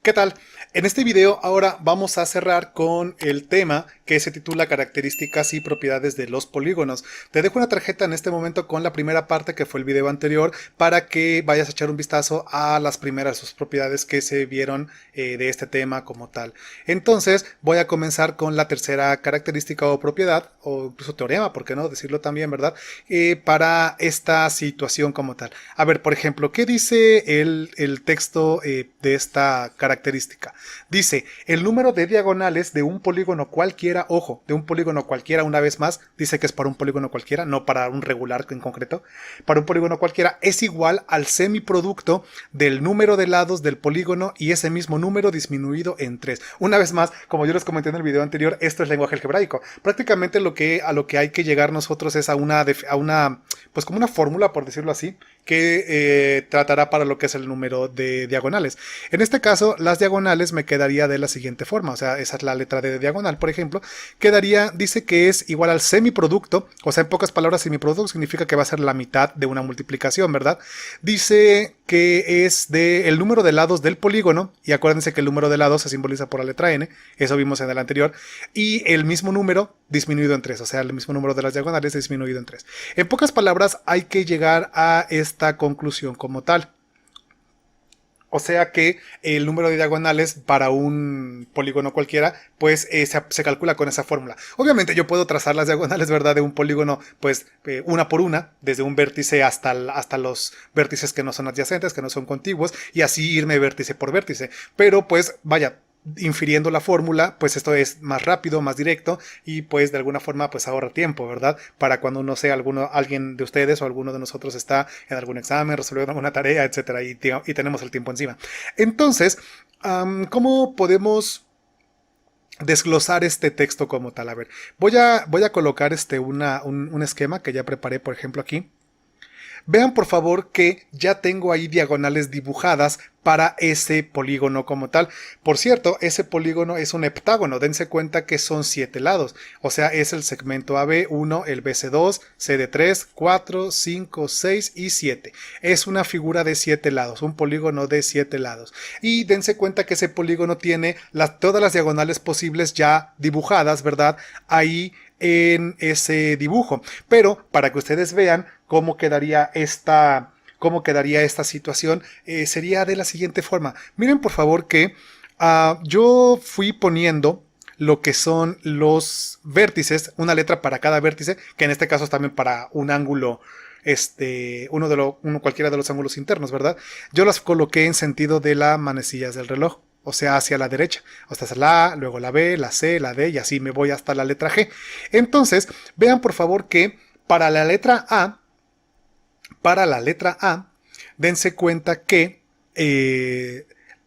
¿Qué tal? En este video ahora vamos a cerrar con el tema que se titula Características y propiedades de los polígonos. Te dejo una tarjeta en este momento con la primera parte que fue el video anterior para que vayas a echar un vistazo a las primeras sus propiedades que se vieron de este tema como tal. Entonces voy a comenzar con la tercera característica o propiedad o incluso teorema, ¿por qué no decirlo también, verdad? Para esta situación como tal. A ver, por ejemplo, ¿qué dice el texto de esta característica? Dice, el número de diagonales de un polígono cualquiera, ojo, de un polígono cualquiera, una vez más, dice que es para un polígono cualquiera, no para un regular en concreto, para un polígono cualquiera es igual al semiproducto del número de lados del polígono y ese mismo número disminuido en 3. Una vez más, como yo les comenté en el video anterior, esto es lenguaje algebraico. Prácticamente a lo que hay que llegar nosotros es a una pues como una fórmula, por decirlo así, que tratará para lo que es el número de diagonales. En este caso, las diagonales me quedaría de la siguiente forma, o sea, esa es la letra D de diagonal, por ejemplo, dice que es igual al semiproducto, o sea, en pocas palabras, semiproducto significa que va a ser la mitad de una multiplicación, ¿verdad? Dice que es el número de lados del polígono, y acuérdense que el número de lados se simboliza por la letra N, eso vimos en el anterior, y el mismo número disminuido en 3, o sea, el mismo número de las diagonales disminuido en 3. En pocas palabras, hay que llegar a esta conclusión como tal. O sea que el número de diagonales para un polígono cualquiera, pues se calcula con esa fórmula. Obviamente yo puedo trazar las diagonales, ¿verdad? De un polígono, pues una por una, desde un vértice hasta los vértices que no son adyacentes, que no son contiguos, y así irme vértice por vértice. Pero pues vaya, infiriendo la fórmula, pues esto es más rápido, más directo y pues de alguna forma pues ahorra tiempo, ¿verdad? Para cuando uno sea alguien de ustedes o alguno de nosotros está en algún examen, resolviendo alguna tarea, etcétera, y tenemos el tiempo encima. Entonces, ¿cómo podemos desglosar este texto como tal? A ver, voy a colocar un esquema que ya preparé, por ejemplo, aquí. Vean por favor que ya tengo ahí diagonales dibujadas para ese polígono como tal. Por cierto, ese polígono es un heptágono, dense cuenta que son 7 lados, o sea, es el segmento AB1, el BC2, CD3, 4, 5, 6 y 7. Es una figura de 7 lados, un polígono de 7 lados. Y dense cuenta que ese polígono tiene todas las diagonales posibles ya dibujadas, ¿verdad? Ahí en ese dibujo. Pero para que ustedes vean cómo quedaría esta situación, sería de la siguiente forma. Miren por favor que yo fui poniendo lo que son los vértices, una letra para cada vértice, que en este caso es también para un ángulo, cualquiera de los ángulos internos, ¿verdad? Yo las coloqué en sentido de las manecillas del reloj, o sea, hacia la derecha. O sea, la A, luego la B, la C, la D, y así me voy hasta la letra G. Entonces, vean por favor que para la letra A, dense cuenta que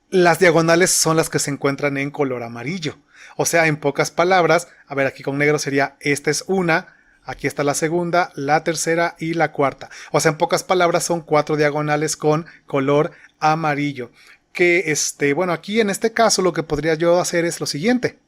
las diagonales son las que se encuentran en color amarillo. O sea, en pocas palabras, a ver, aquí con negro sería, esta es una, aquí está la segunda, la tercera y la cuarta. O sea, en pocas palabras son 4 diagonales con color amarillo. Que bueno, aquí en este caso lo que podría yo hacer es lo siguiente.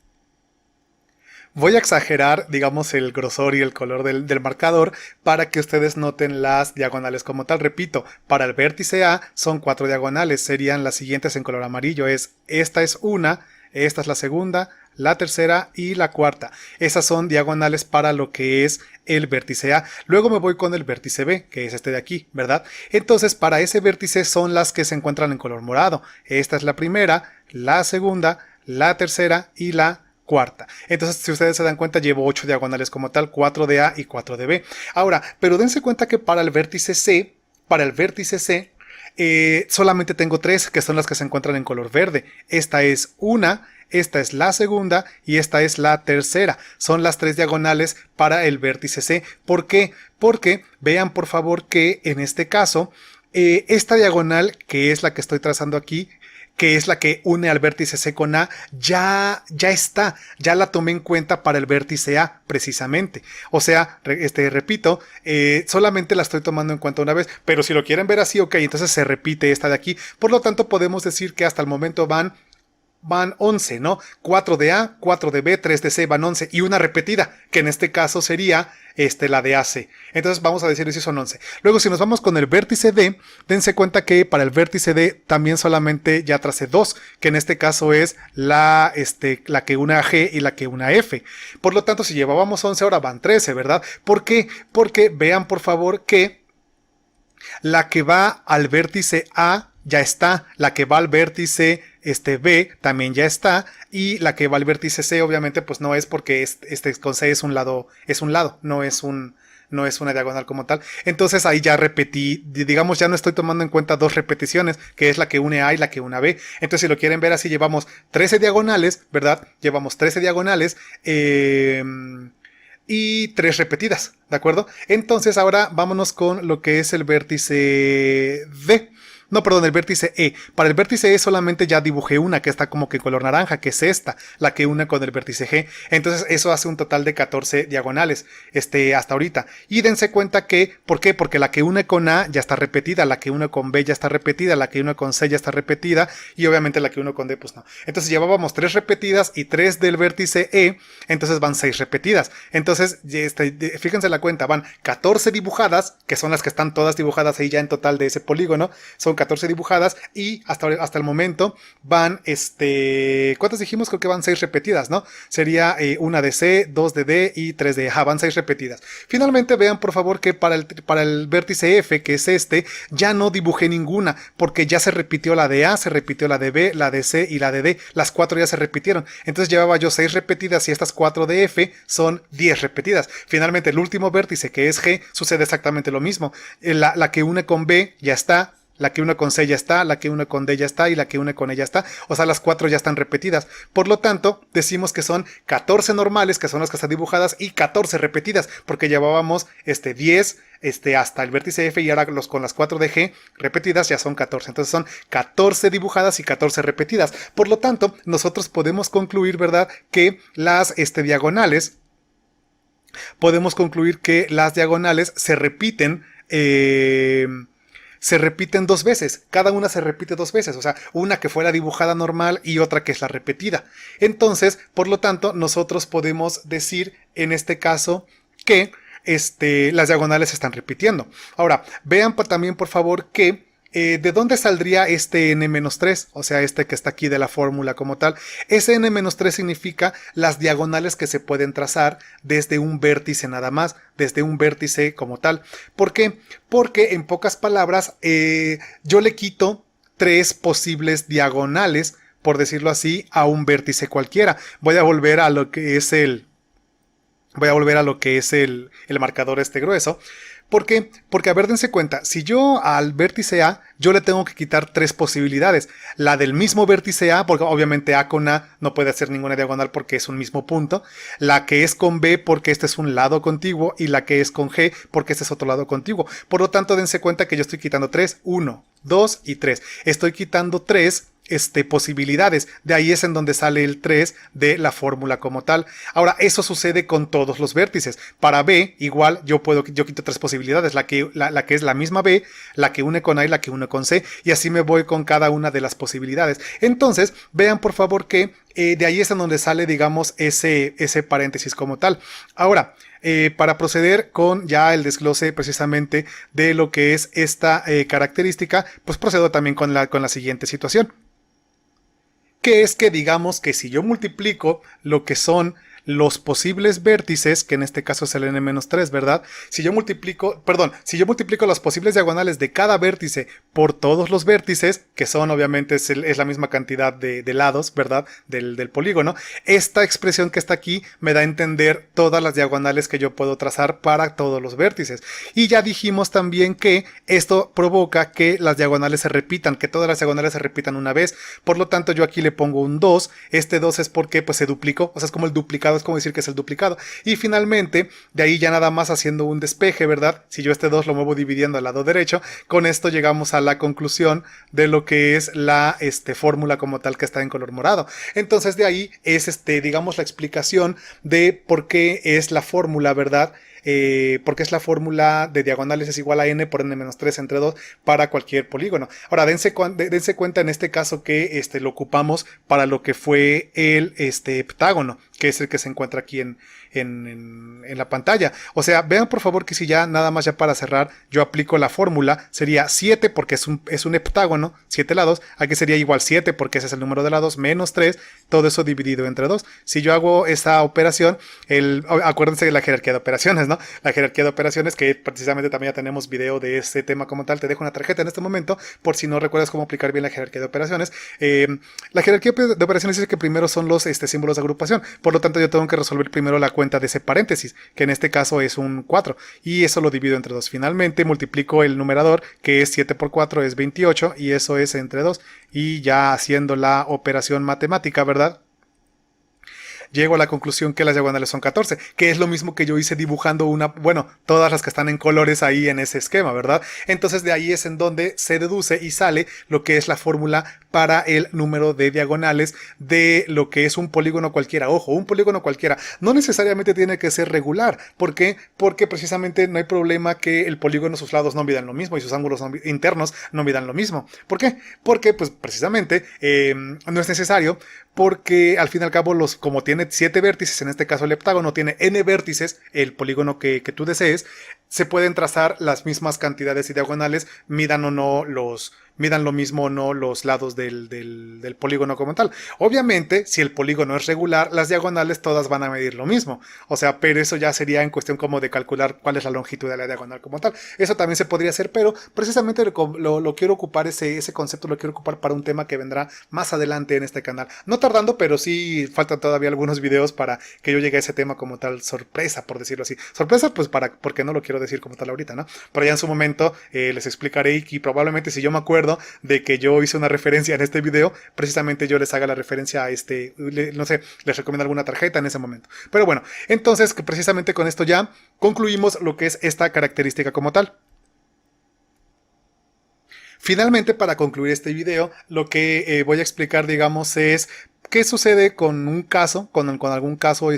Voy a exagerar, digamos, el grosor y el color del marcador para que ustedes noten las diagonales como tal. Repito, para el vértice A son 4 diagonales, serían las siguientes en color amarillo. Esta es una, esta es la segunda, la tercera y la cuarta. Esas son diagonales para lo que es el vértice A. Luego me voy con el vértice B, que es este de aquí, ¿verdad? Entonces, para ese vértice son las que se encuentran en color morado. Esta es la primera, la segunda, la tercera y la cuarta. Entonces, si ustedes se dan cuenta, llevo 8 diagonales como tal, 4 de A y 4 de B. Ahora, pero dense cuenta que para el vértice C, solamente tengo 3, que son las que se encuentran en color verde. Esta es una, esta es la segunda y esta es la tercera. Son las 3 diagonales para el vértice C. ¿Por qué? Porque vean por favor que en este caso, esta diagonal, que es la que estoy trazando aquí, que es la que une al vértice C con A, ya la tomé en cuenta para el vértice A, precisamente. O sea, repito, solamente la estoy tomando en cuenta una vez, pero si lo quieren ver así, ok, entonces se repite esta de aquí. Por lo tanto, podemos decir que hasta el momento van van 11, ¿no? 4 de A, 4 de B, 3 de C van 11 y una repetida, que en este caso sería la de AC. Entonces vamos a decir si son 11. Luego si nos vamos con el vértice D, dense cuenta que para el vértice D también solamente ya tracé 2, que en este caso es la que une a G y la que une a F. Por lo tanto, si llevábamos 11, ahora van 13, ¿verdad? ¿Por qué? Porque vean por favor que la que va al vértice A ya está, la que va al vértice B también ya está, y la que va al vértice C obviamente pues no es, porque con C es un lado, no es una diagonal como tal. Entonces ahí ya repetí, digamos, ya no estoy tomando en cuenta dos repeticiones, que es la que une A y la que une a B. Entonces si lo quieren ver así, llevamos 13 diagonales, ¿verdad? Llevamos 13 diagonales y 3 repetidas, ¿de acuerdo? Entonces ahora vámonos con lo que es el vértice D. No, perdón, el vértice E. Para el vértice E solamente ya dibujé una que está como que color naranja, que es esta, la que une con el vértice G. Entonces eso hace un total de 14 diagonales hasta ahorita. Y dense cuenta que, ¿por qué? Porque la que une con A ya está repetida, la que une con B ya está repetida, la que une con C ya está repetida, y obviamente la que une con D pues no. Entonces llevábamos 3 repetidas y 3 del vértice E, entonces van 6 repetidas. Entonces, fíjense la cuenta, van 14 dibujadas, que son las que están todas dibujadas ahí ya en total de ese polígono, son 14 dibujadas, y hasta el momento van, ¿cuántas dijimos? Creo que van 6 repetidas, ¿no? Sería una de C, 2 de D y 3 de E. Van 6 repetidas. Finalmente vean por favor que para el vértice F, que es ya no dibujé ninguna, porque ya se repitió la de A, se repitió la de B, la de C y la de D. Las 4 ya se repitieron. Entonces llevaba yo 6 repetidas y estas 4 de F son 10 repetidas. Finalmente el último vértice, que es G, sucede exactamente lo mismo. La que une con B ya está, la que une con C ya está, la que une con D ya está y la que une con E ya está. O sea, las 4 ya están repetidas. Por lo tanto, decimos que son 14 normales, que son las que están dibujadas, y 14 repetidas, porque llevábamos 10 hasta el vértice F, y ahora con las 4 de G repetidas ya son 14. Entonces son 14 dibujadas y 14 repetidas. Por lo tanto, nosotros podemos concluir, ¿verdad?, que las diagonales, se repiten, dos veces, cada una se repite 2 veces, o sea, una que fuera dibujada normal y otra que es la repetida. Entonces, por lo tanto, nosotros podemos decir en este caso que las diagonales se están repitiendo. Ahora, vean también por favor que ¿de dónde saldría este n-3? O sea, que está aquí de la fórmula como tal. Ese n-3 significa las diagonales que se pueden trazar desde un vértice nada más, desde un vértice como tal. ¿Por qué? Porque en pocas palabras, yo le quito 3 posibles diagonales, por decirlo así, a un vértice cualquiera. Voy a volver a lo que es el marcador grueso. ¿Por qué? Porque, a ver, dense cuenta, si yo al vértice A, yo le tengo que quitar 3 posibilidades. La del mismo vértice A, porque obviamente A con A no puede hacer ninguna diagonal porque es un mismo punto. La que es con B, porque este es un lado contiguo. Y la que es con G, porque este es otro lado contiguo. Por lo tanto, dense cuenta que yo estoy quitando 3, 1, 2 y 3. Estoy quitando 3 posibilidades. De ahí es en donde sale el 3 de la fórmula como tal. Ahora, eso sucede con todos los vértices. Para B, igual, yo quito 3 posibilidades. La que es la misma B, la que une con A y la que une con C. Y así me voy con cada una de las posibilidades. Entonces, vean por favor que de ahí es en donde sale, digamos, ese paréntesis como tal. Ahora, para proceder con ya el desglose precisamente de lo que es esta característica, pues procedo también con la siguiente situación. Que es que digamos que si yo multiplico lo que son los posibles vértices, que en este caso es el n-3, ¿verdad? Si yo multiplico las posibles diagonales de cada vértice por todos los vértices, que son obviamente es la misma cantidad de lados, ¿verdad? Del polígono, esta expresión que está aquí me da a entender todas las diagonales que yo puedo trazar para todos los vértices. Y ya dijimos también que esto provoca que las diagonales se repitan, que todas las diagonales se repitan una vez. Por lo tanto, yo aquí le pongo un 2. Este 2 es porque pues se duplicó, o sea, es como el duplicado, es como decir que es el duplicado. Y finalmente, de ahí ya nada más haciendo un despeje, ¿verdad? Si yo este 2 lo muevo dividiendo al lado derecho, con esto llegamos a la conclusión de lo que es la fórmula como tal, que está en color morado. Entonces de ahí es digamos la explicación de por qué es la fórmula, ¿verdad? porque es la fórmula de diagonales es igual a n por n-3 entre 2 para cualquier polígono. Ahora, dense cuenta en este caso que lo ocupamos para lo que fue el heptágono, que es el que se encuentra aquí en la pantalla. O sea, vean por favor que si ya nada más ya para cerrar, yo aplico la fórmula, sería 7 porque es un heptágono, 7 lados, aquí sería igual 7 porque ese es el número de lados, menos 3, todo eso dividido entre 2. Si yo hago esa operación, acuérdense de la jerarquía de operaciones, ¿no? La jerarquía de operaciones, que precisamente también ya tenemos video de ese tema como tal, te dejo una tarjeta en este momento, por si no recuerdas cómo aplicar bien la jerarquía de operaciones. La jerarquía de operaciones es que primero son los símbolos de agrupación, por lo tanto yo tengo que resolver primero la cuenta de ese paréntesis, que en este caso es un 4, y eso lo divido entre 2. Finalmente multiplico el numerador, que es 7 por 4 es 28, y eso es entre 2, y ya haciendo la operación matemática, ¿verdad? Llego a la conclusión que las diagonales son 14, que es lo mismo que yo hice dibujando todas las que están en colores ahí en ese esquema, ¿verdad? Entonces de ahí es en donde se deduce y sale lo que es la fórmula para el número de diagonales de lo que es un polígono cualquiera. Ojo, un polígono cualquiera no necesariamente tiene que ser regular. ¿Por qué? Porque precisamente no hay problema que el polígono, sus lados no midan lo mismo y sus ángulos internos no midan lo mismo. ¿Por qué? Porque pues precisamente no es necesario, porque al fin y al cabo como tiene 7 vértices, en este caso el heptágono tiene n vértices, el polígono que tú desees, se pueden trazar las mismas cantidades de diagonales, midan lo mismo o no los lados del polígono como tal. Obviamente, si el polígono es regular, las diagonales todas van a medir lo mismo. O sea, pero eso ya sería en cuestión como de calcular cuál es la longitud de la diagonal como tal. Eso también se podría hacer, pero precisamente lo quiero ocupar, ese concepto lo quiero ocupar para un tema que vendrá más adelante en este canal. No tardando, pero sí faltan todavía algunos videos para que yo llegue a ese tema como tal, sorpresa, por decirlo así. Sorpresa, pues porque no lo quiero decir como tal ahorita, ¿no? Pero ya en su momento les explicaré y probablemente si yo me acuerdo de que yo hice una referencia en este video, precisamente yo les haga la referencia a no sé, les recomiendo alguna tarjeta en ese momento. Pero bueno, entonces que precisamente con esto ya concluimos lo que es esta característica como tal. Finalmente, para concluir este video, lo que voy a explicar, digamos, es qué sucede con un caso, con algún caso,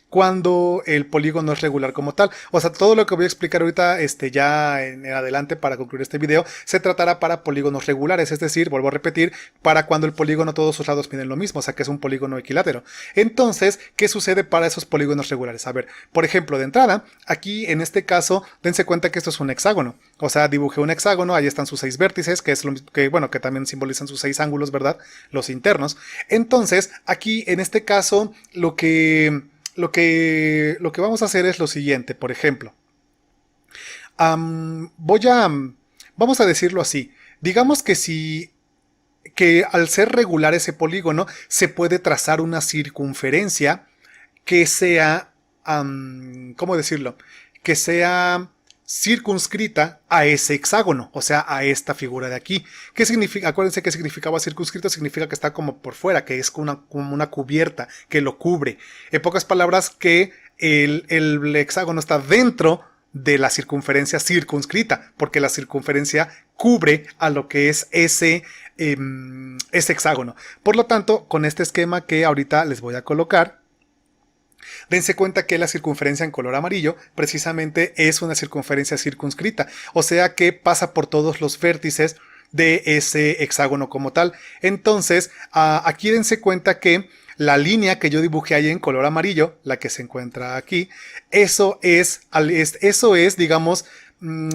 cuando el polígono es regular como tal. O sea, todo lo que voy a explicar ahorita, ya en adelante para concluir este video, se tratará para polígonos regulares, es decir, vuelvo a repetir, para cuando el polígono todos sus lados miden lo mismo, o sea que es un polígono equilátero. Entonces, ¿qué sucede para esos polígonos regulares? A ver, por ejemplo, de entrada, aquí en este caso, dense cuenta que esto es un hexágono. O sea, dibujé un hexágono, ahí están sus 6 vértices, que es lo que también simbolizan sus 6 ángulos, ¿verdad? Los internos. Entonces, aquí en este caso, lo que vamos a hacer es lo siguiente, por ejemplo. Vamos a decirlo así. Digamos que al ser regular ese polígono, se puede trazar una circunferencia que sea, ¿cómo decirlo? Que sea circunscrita a ese hexágono, o sea, a esta figura de aquí. ¿Qué significa? Acuérdense que significaba circunscrito, significa que está como por fuera, que es como una cubierta, que lo cubre. En pocas palabras, que el hexágono está dentro de la circunferencia circunscrita, porque la circunferencia cubre a lo que es ese hexágono. Por lo tanto, con este esquema que ahorita les voy a colocar, dense cuenta que la circunferencia en color amarillo precisamente es una circunferencia circunscrita, o sea que pasa por todos los vértices de ese hexágono como tal. Entonces, aquí dense cuenta que la línea que yo dibujé ahí en color amarillo, la que se encuentra aquí, eso es digamos,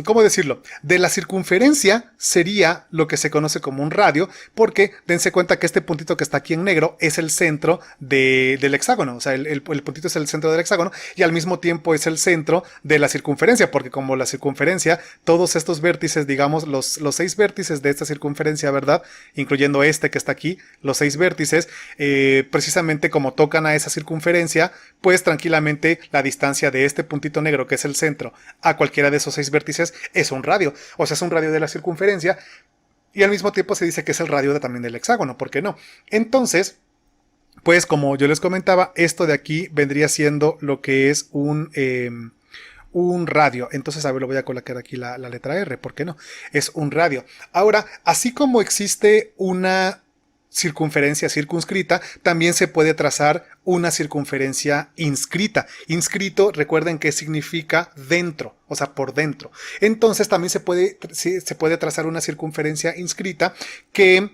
¿cómo decirlo? De la circunferencia sería lo que se conoce como un radio, porque dense cuenta que este puntito que está aquí en negro es el centro del hexágono, o sea, el puntito es el centro del hexágono y al mismo tiempo es el centro de la circunferencia, porque como la circunferencia, todos estos vértices, digamos, los 6 vértices de esta circunferencia, ¿verdad? Incluyendo este que está aquí, los 6 vértices, precisamente como tocan a esa circunferencia, pues tranquilamente la distancia de este puntito negro que es el centro a cualquiera de esos 6 vértices es un radio, o sea, es un radio de la circunferencia y al mismo tiempo se dice que es el radio también del hexágono, ¿por qué no? Entonces, pues como yo les comentaba, esto de aquí vendría siendo lo que es un radio. Entonces, a ver, lo voy a colocar aquí la letra R, ¿por qué no? Es un radio. Ahora, así como existe una circunferencia circunscrita, también se puede trazar una circunferencia inscrita. Inscrito, recuerden que significa dentro, o sea, por dentro. Entonces también se puede trazar una circunferencia inscrita que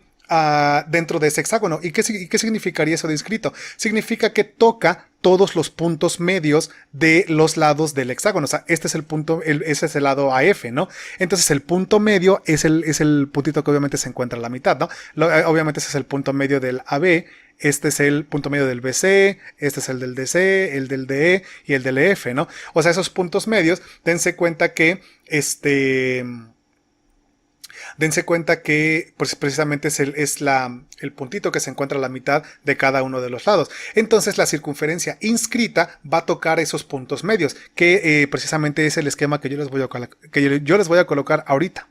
dentro de ese hexágono. ¿Y qué significaría eso de inscrito? Significa que toca todos los puntos medios de los lados del hexágono. O sea, este es el punto, ese es el lado AF, ¿no? Entonces el punto medio es el puntito que obviamente se encuentra a la mitad, ¿no? Obviamente ese es el punto medio del AB, este es el punto medio del BC, este es el del DC, el del DE y el del EF, ¿no? O sea, esos puntos medios, dense cuenta que pues, precisamente es el puntito que se encuentra a la mitad de cada uno de los lados. Entonces la circunferencia inscrita va a tocar esos puntos medios, que precisamente es el esquema que yo les voy a colocar ahorita.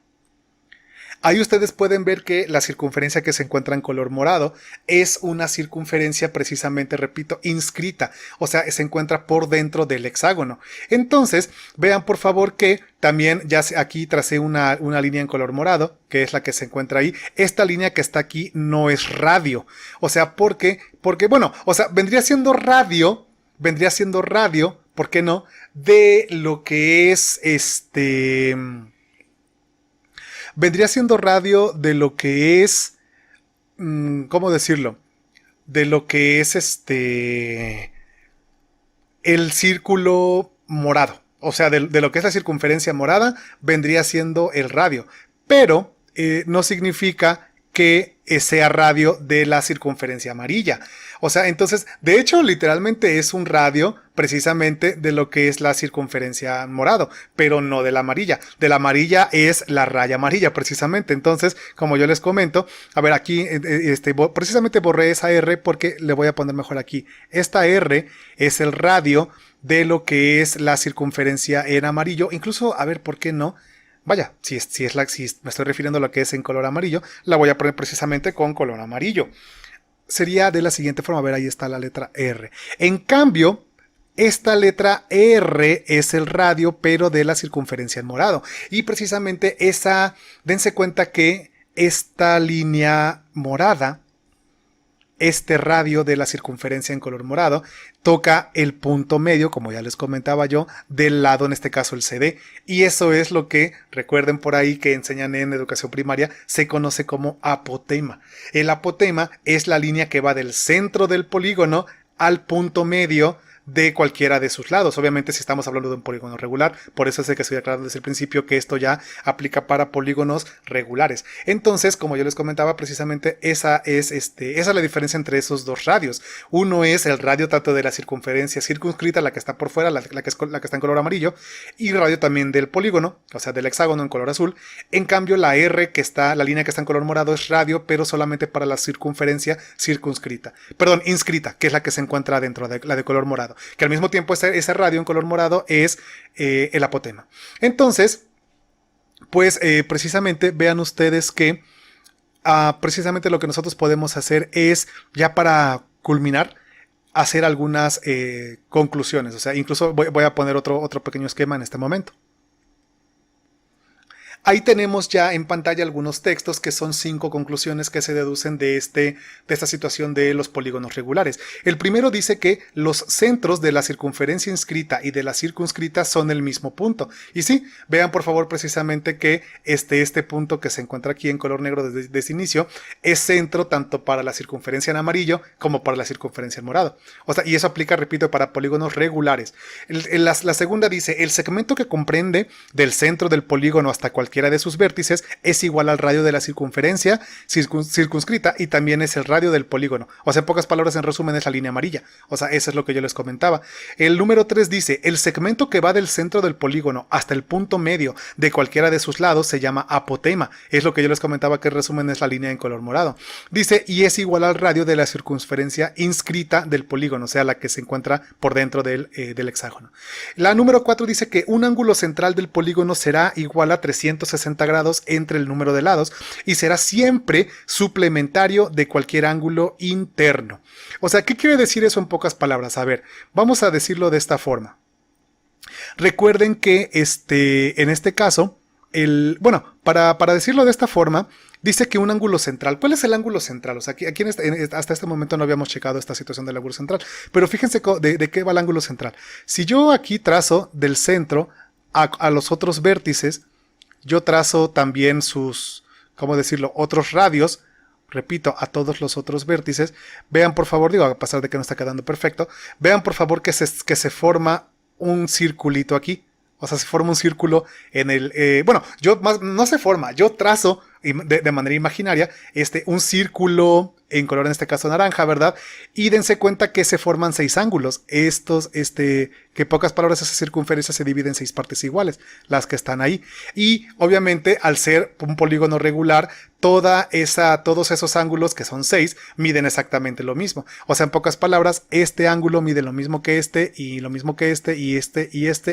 Ahí ustedes pueden ver que la circunferencia que se encuentra en color morado es una circunferencia precisamente, repito, inscrita. O sea, se encuentra por dentro del hexágono. Entonces, vean por favor que también ya aquí tracé una línea en color morado, que es la que se encuentra ahí. Esta línea que está aquí no es radio. O sea, porque bueno, o sea, vendría siendo radio, ¿por qué no? De lo que es vendría siendo radio de lo que es, ¿cómo decirlo? De lo que es el círculo morado. O sea, de lo que es la circunferencia morada, vendría siendo el radio. Pero no significa que sea radio de la circunferencia amarilla. O sea, entonces, de hecho, literalmente es un radio precisamente de lo que es la circunferencia morado, pero no de la amarilla. De la amarilla es la raya amarilla, precisamente. Entonces, como yo les comento, a ver, aquí precisamente borré esa R porque le voy a poner mejor aquí. Esta R es el radio de lo que es la circunferencia en amarillo. Incluso, a ver, ¿por qué no? Vaya, si me estoy refiriendo a lo que es en color amarillo, la voy a poner precisamente con color amarillo. Sería de la siguiente forma, a ver, ahí está la letra R. En cambio, esta letra R es el radio, pero de la circunferencia en morado. Y precisamente dense cuenta que esta línea morada, este radio de la circunferencia en color morado, toca el punto medio, como ya les comentaba yo, del lado, en este caso el CD, y eso es lo que, recuerden por ahí que enseñan en educación primaria, se conoce como apotema. El apotema es la línea que va del centro del polígono al punto medio de cualquiera de sus lados. Obviamente si estamos hablando de un polígono regular, por eso es que estoy aclarando desde el principio que esto ya aplica para polígonos regulares. Entonces, como yo les comentaba, precisamente esa es la diferencia entre esos dos radios. Uno es el radio tanto de la circunferencia circunscrita, la que está por fuera, la que está en color amarillo, y el radio también del polígono, o sea, del hexágono en color azul. En cambio, la la línea que está en color morado es radio, pero solamente para la circunferencia inscrita, que es la que se encuentra dentro de la de color morado. Que al mismo tiempo ese radio en color morado es el apotema. Entonces, pues precisamente vean ustedes que precisamente lo que nosotros podemos hacer es, ya para culminar, hacer algunas conclusiones. O sea, incluso voy a poner otro pequeño esquema en este momento. Ahí tenemos ya en pantalla algunos textos que son 5 conclusiones que se deducen de esta situación de los polígonos regulares. El primero dice que los centros de la circunferencia inscrita y de la circunscrita son el mismo punto. Y sí, vean por favor precisamente que este punto que se encuentra aquí en color negro desde inicio es centro tanto para la circunferencia en amarillo como para la circunferencia en morado. O sea, y eso aplica, repito, para polígonos regulares. La segunda dice, el segmento que comprende del centro del polígono hasta cualquiera de sus vértices es igual al radio de la circunferencia circunscrita y también es el radio del polígono. O sea, en pocas palabras, en resumen, es la línea amarilla. O sea, eso es lo que yo les comentaba. El número 3 dice, el segmento que va del centro del polígono hasta el punto medio de cualquiera de sus lados se llama apotema. Es lo que yo les comentaba, que en resumen es la línea en color morado. Dice, y es igual al radio de la circunferencia inscrita del polígono, o sea, la que se encuentra por dentro del hexágono. La número 4 dice que un ángulo central del polígono será igual a 360 grados entre el número de lados y será siempre suplementario de cualquier ángulo interno. O sea, ¿qué quiere decir eso en pocas palabras? A ver, vamos a decirlo de esta forma. Recuerden que en este caso, para decirlo de esta forma, Dice que un ángulo central. ¿Cuál es el ángulo central? O sea, aquí hasta este momento no habíamos checado esta situación del ángulo central. Pero fíjense de qué va el ángulo central. Si yo aquí trazo del centro a los otros vértices, yo trazo también sus, ¿cómo decirlo?, otros radios. Repito, a todos los otros vértices. Vean por favor, digo, a pesar de que no está quedando perfecto, vean por favor que se forma un circulito aquí. O sea, se forma un círculo en el... bueno, no se forma, yo trazo de manera imaginaria un círculo en color, en este caso naranja, ¿verdad? Y dense cuenta que se forman 6 ángulos. Que en pocas palabras esa circunferencia se divide en 6 partes iguales, las que están ahí. Y obviamente al ser un polígono regular, todos esos ángulos, que son 6, miden exactamente lo mismo. O sea, en pocas palabras, este ángulo mide lo mismo que y lo mismo que y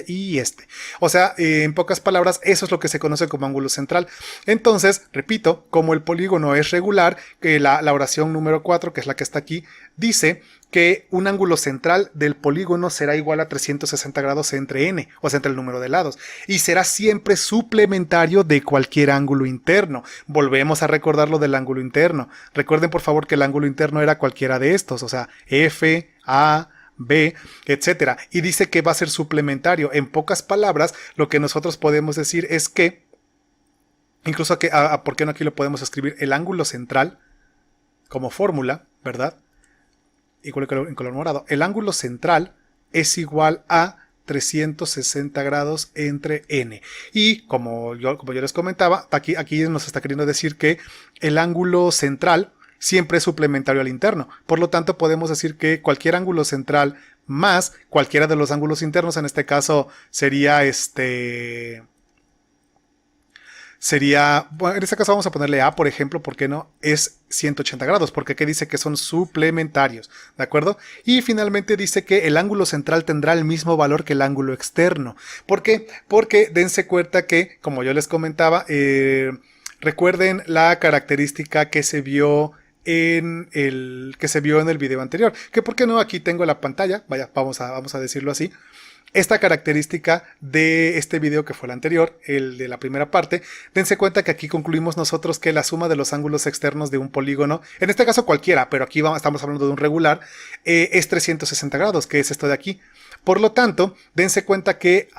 y este. O sea, en pocas palabras, eso es lo que se conoce como ángulo central. Entonces, repito, como el polígono es regular, que la oración número 4, que es la que está aquí, dice que un ángulo central del polígono será igual a 360 grados entre n, o sea, entre el número de lados, y será siempre suplementario de cualquier ángulo interno. Volvemos a recordar lo del ángulo interno. Recuerden por favor que el ángulo interno era cualquiera de estos, o sea, F, A, B, etcétera, y dice que va a ser suplementario. En pocas palabras, lo que nosotros podemos decir es que, incluso ¿por qué no aquí lo podemos escribir? El ángulo central, como fórmula, ¿verdad? Igual en color morado. El ángulo central es igual a 360 grados entre n. Y como yo les comentaba, aquí nos está queriendo decir que el ángulo central siempre es suplementario al interno. Por lo tanto, podemos decir que cualquier ángulo central más cualquiera de los ángulos internos, en este caso sería bueno, en este caso vamos a ponerle A, por ejemplo, ¿por qué no? Es 180 grados, porque aquí dice que son suplementarios, ¿de acuerdo? Y finalmente dice que el ángulo central tendrá el mismo valor que el ángulo externo. ¿Por qué? Porque dense cuenta que, como yo les comentaba, recuerden la característica que se vio en el video anterior. Que por qué no, aquí tengo la pantalla, vaya, vamos a decirlo así. Esta característica de este video que fue el anterior, el de la primera parte, dense cuenta que aquí concluimos nosotros que la suma de los ángulos externos de un polígono, en este caso cualquiera, pero aquí estamos hablando de un regular, es 360 grados, que es esto de aquí. Por lo tanto, dense cuenta que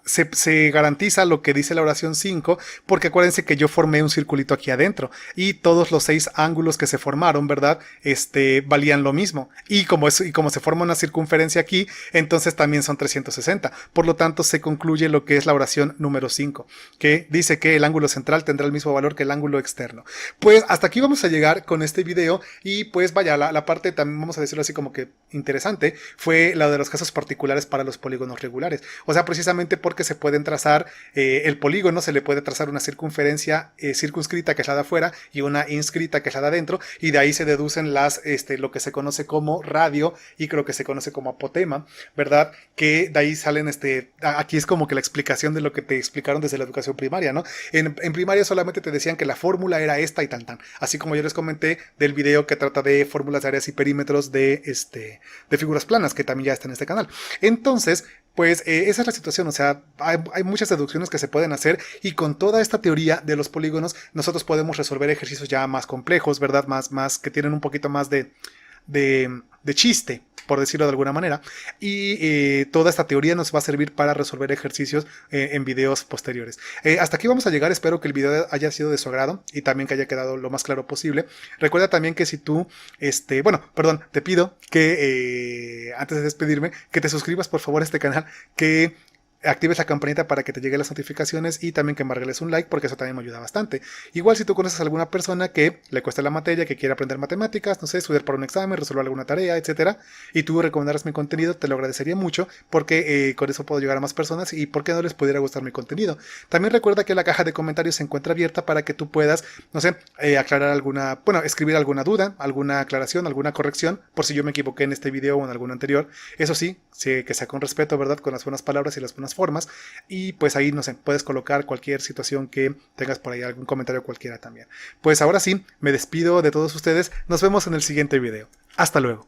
se garantiza lo que dice la oración 5, porque acuérdense que yo formé un circulito aquí adentro y todos los 6 ángulos que se formaron, ¿verdad? Valían lo mismo. Y como se forma una circunferencia aquí, entonces también son 360. Por lo tanto, se concluye lo que es la oración número 5, que dice que el ángulo central tendrá el mismo valor que el ángulo externo. Pues hasta aquí vamos a llegar con este video y pues vaya, la parte también, vamos a decirlo así como que interesante, fue la de los casos particulares para los polígonos regulares. O sea, precisamente porque se pueden trazar, el polígono se le puede trazar una circunferencia circunscrita, que es la de afuera, y una inscrita, que es la de adentro, y de ahí se deducen lo que se conoce como radio y creo que se conoce como apotema, ¿verdad? Que de ahí salen, aquí es como que la explicación de lo que te explicaron desde la educación primaria, ¿no? En primaria solamente te decían que la fórmula era esta y tan. Así como yo les comenté del video que trata de fórmulas de áreas y perímetros de figuras planas, que también ya está en este canal. Entonces, pues esa es la situación, o sea, hay muchas deducciones que se pueden hacer y con toda esta teoría de los polígonos nosotros podemos resolver ejercicios ya más complejos, ¿verdad? Más que tienen un poquito más de chiste, por decirlo de alguna manera, y toda esta teoría nos va a servir para resolver ejercicios en videos posteriores. Hasta aquí vamos a llegar, espero que el video haya sido de su agrado y también que haya quedado lo más claro posible. Recuerda también que si tú, te pido que antes de despedirme, que te suscribas por favor a este canal, que actives la campanita para que te lleguen las notificaciones y también que me regales un like, porque eso también me ayuda bastante. Igual si tú conoces a alguna persona que le cueste la materia, que quiere aprender matemáticas, no sé, estudiar para un examen, resolver alguna tarea, etcétera, y tú recomendaras mi contenido, te lo agradecería mucho, porque con eso puedo llegar a más personas y por qué no les pudiera gustar mi contenido. También recuerda que la caja de comentarios se encuentra abierta para que tú puedas, no sé, escribir alguna duda, alguna aclaración, alguna corrección, por si yo me equivoqué en este video o en algún anterior. Eso sí, que sea con respeto, ¿verdad? Con las buenas palabras y las buenas formas, y pues ahí, no sé, puedes colocar cualquier situación que tengas por ahí, algún comentario cualquiera también. Pues ahora sí, me despido de todos ustedes, nos vemos en el siguiente video. Hasta luego.